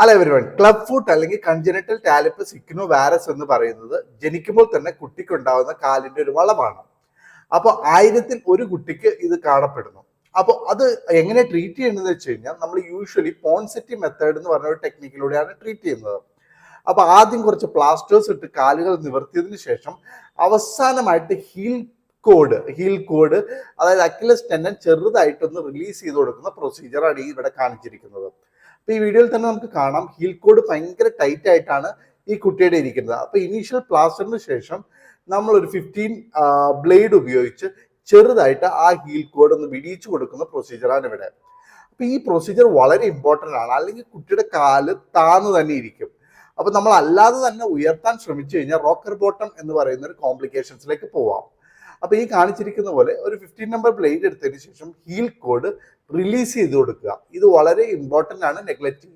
അല്ല everyone, club foot അല്ലെങ്കിൽ congenital ടാലിപ്പസ് ഇക്നോവാരസ് എന്ന് പറയുന്നത് ജനിക്കുമ്പോൾ തന്നെ കുട്ടിക്കുണ്ടാവുന്ന കാലിന്റെ ഒരു വളവാണ്. അപ്പോൾ 1000-ൽ ഒരു കുട്ടിക്ക് ഇത് കാണപ്പെടുന്നു. അപ്പോൾ അത് എങ്ങനെ ട്രീറ്റ് ചെയ്യുന്നത് വെച്ച് കഴിഞ്ഞാൽ നമ്മൾ യൂഷ്വലി പോൺസെറ്റി മെത്തേഡ് എന്ന് പറഞ്ഞ ഒരു ടെക്നിക്കിലൂടെയാണ് ട്രീറ്റ് ചെയ്യുന്നത്. അപ്പൊ ആദ്യം കുറച്ച് പ്ലാസ്റ്റേഴ്സ് ഇട്ട് കാലുകൾ നിവർത്തിയതിനു ശേഷം അവസാനമായിട്ട് ഹീൽ കോഡ് അതായത് അക്യുലസ് ടെൻഡൻ ചെറുതായിട്ടൊന്ന് റിലീസ് ചെയ്ത് കൊടുക്കുന്ന പ്രൊസീജിയറാണ് ഈ ഇവിടെ കാണിച്ചിരിക്കുന്നത്. അപ്പൊ ഈ വീഡിയോയിൽ തന്നെ നമുക്ക് കാണാം ഹീൽ കോഡ് ഭയങ്കര ടൈറ്റ് ആയിട്ടാണ് ഈ കുട്ടിയുടെ ഇരിക്കുന്നത്. അപ്പൊ ഇനീഷ്യൽ പ്ലാസ്റ്ററിന് ശേഷം നമ്മൾ ഒരു 15 ബ്ലേഡ് ഉപയോഗിച്ച് ചെറുതായിട്ട് ആ ഹീൽ കോഡ് ഒന്ന് വിടിയിച്ചു കൊടുക്കുന്ന പ്രൊസീജിയറാണ് ഇവിടെ. അപ്പൊ ഈ പ്രൊസീജിയർ വളരെ ഇമ്പോർട്ടൻ്റ് ആണ്, അല്ലെങ്കിൽ കുട്ടിയുടെ കാല് താന്നു തന്നെ ഇരിക്കും. അപ്പൊ നമ്മൾ അല്ലാതെ തന്നെ ഉയർത്താൻ ശ്രമിച്ചു കഴിഞ്ഞാൽ റോക്കർ ബോട്ടം എന്ന് പറയുന്ന ഒരു കോംപ്ലിക്കേഷൻസിലേക്ക് പോവാം. അപ്പൊ ഈ കാണിച്ചിരിക്കുന്ന പോലെ ഒരു 15 നമ്പർ ബ്ലേഡ് എടുത്തതിന് ശേഷം ഹീൽ കോഡ് റിലീസ് ചെയ്ത് കൊടുക്കുക. ഇത് വളരെ ഇമ്പോർട്ടൻ്റ് ആണ്, നെഗ്ലക്ട് ചെയ്യുക.